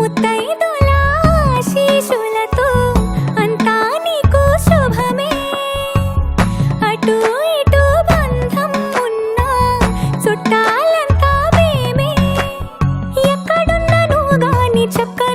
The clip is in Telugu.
ముత్తైదుల ఆశీస్సులతో అంతా నీకు శుభమే. అటు ఇటు బంధం ఉన్నా చుట్టాలంతా మేమే. ఎక్కడున్నా నువ్వు గాని చక్క